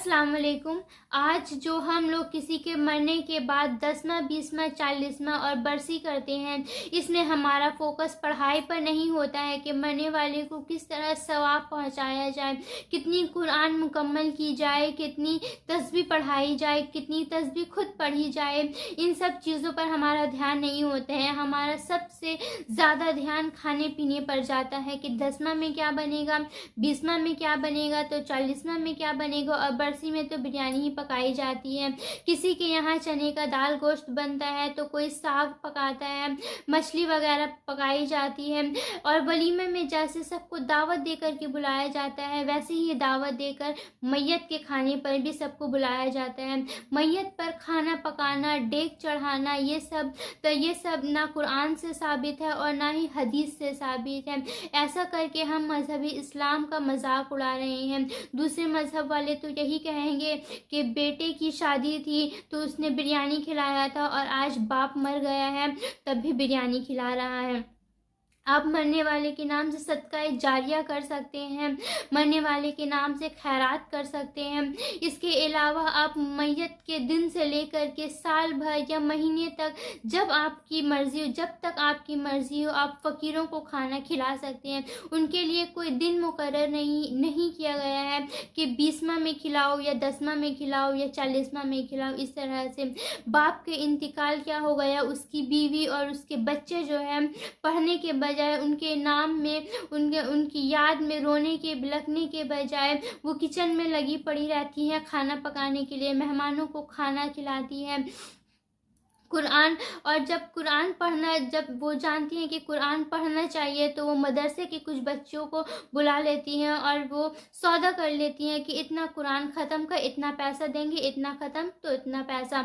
अस्सलाम वालेकुम। आज जो हम लोग किसी के मरने के बाद 10वां 20वां 40वां और बरसी करते हैं, इसमें हमारा फोकस पढ़ाई पर नहीं होता है कि मरने वाले को किस तरह सवाब पहुंचाया जाए, कितनी कुरान मुकम्मल की जाए, कितनी तस्बीह पढ़ाई जाए, कितनी तस्बीह खुद पढ़ी जाए। इन सब चीज़ों पर हमारा ध्यान नहीं होता है। हमारा सबसे ज़्यादा ध्यान खाने पीने पर जाता है कि 10वां में क्या बनेगा, 20वां में क्या बनेगा, तो 40वां में क्या बनेगा। और बरसी में तो बिरयानी ही पकाई जाती है। किसी के यहाँ चने का दाल गोश्त बनता है, तो कोई साग पकाता है, मछली वगैरह पकाई जाती है। और वलीमे में जैसे सबको दावत देकर के बुलाया जाता है, वैसे ही दावत देकर मैयत के खाने पर भी सबको बुलाया जाता है। मैयत पर खाना पकाना, डेग चढ़ाना, ये सब ना कुरान से साबित है और ना ही हदीस से साबित है। ऐसा करके हम मजहबी इस्लाम का मजाक उड़ा रहे हैं। दूसरे मजहब वाले तो यही कहेंगे कि बेटे की शादी थी तो उसने बिरयानी खिलाया था और आज बाप मर गया है तब भी बिरयानी खिला रहा है। आप मरने वाले के नाम से सदका जारिया कर सकते हैं, मरने वाले के नाम से खैरात कर सकते हैं। इसके अलावा आप मैयत के दिन से लेकर के साल भर या महीने तक जब आपकी मर्जी हो, जब तक आपकी मर्जी हो, आप फ़कीरों को खाना खिला सकते हैं। उनके लिए कोई दिन मुकर्रर नहीं किया गया है कि 20वां में खिलाओ या 10वां में खिलाओ या 40वां में खिलाओ। इस तरह से बाप के इंतकाल क्या हो गया, उसकी बीवी और उसके बच्चे जो है पढ़ने के बजाय उनके नाम में, उनकी याद में रोने के बिलखने के बजाय वो किचन में लगी पड़ी रहती है, खाना पकाने के लिए मेहमानों को खाना खिलाती है। कुरान, और जब वो जानती हैं कि कुरान पढ़ना चाहिए तो वो मदरसे के कुछ बच्चों को बुला लेती हैं और वो सौदा कर लेती हैं कि इतना कुरान ख़त्म का इतना पैसा देंगे, इतना ख़त्म तो इतना पैसा।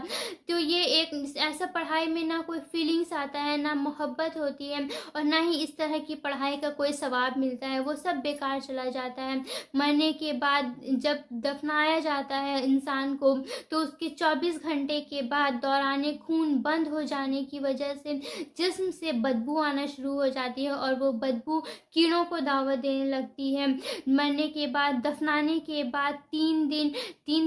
तो ये एक ऐसा पढ़ाई में ना कोई फीलिंग्स आता है, ना मोहब्बत होती है और ना ही इस तरह की पढ़ाई का कोई सवाब मिलता है। वो सब बेकार चला जाता है। मरने के बाद जब दफनाया जाता है इंसान को, तो उसके 24 घंटे के बाद दौराने खून बंद हो जाने की वजह से जिस्म से बदबू आना शुरू हो जाती है और वो बदबू कीड़ों को दावत देने लगती है। मरने के बाद, दफनाने के बाद 3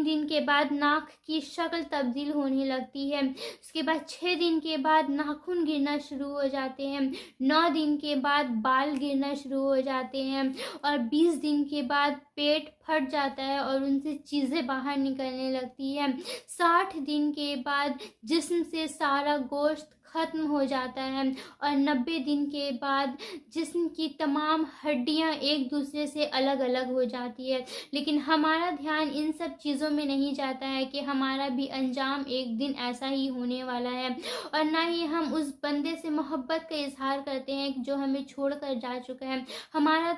दिन के बाद नाक की शक्ल तब्दील होने लगती है। उसके बाद 6 दिन के बाद नाखून गिरना शुरू हो जाते हैं। 9 दिन के बाद बाल गिरना शुरू हो जाते हैं और 20 दिन के बाद पेट फट जाता है और उनसे चीज़ें बाहर निकलने लगती है। 60 दिन के बाद जिस्म से सारा गोश्त ख़त्म हो जाता है और 90 दिन के बाद जिस्म की तमाम हड्डियां एक दूसरे से अलग अलग हो जाती है। लेकिन हमारा ध्यान इन सब चीज़ों में नहीं जाता है कि हमारा भी अंजाम एक दिन ऐसा ही होने वाला है। और ना ही हम उस बंदे से मोहब्बत का इजहार करते हैं जो हमें छोड़ कर जा चुका है। हमारा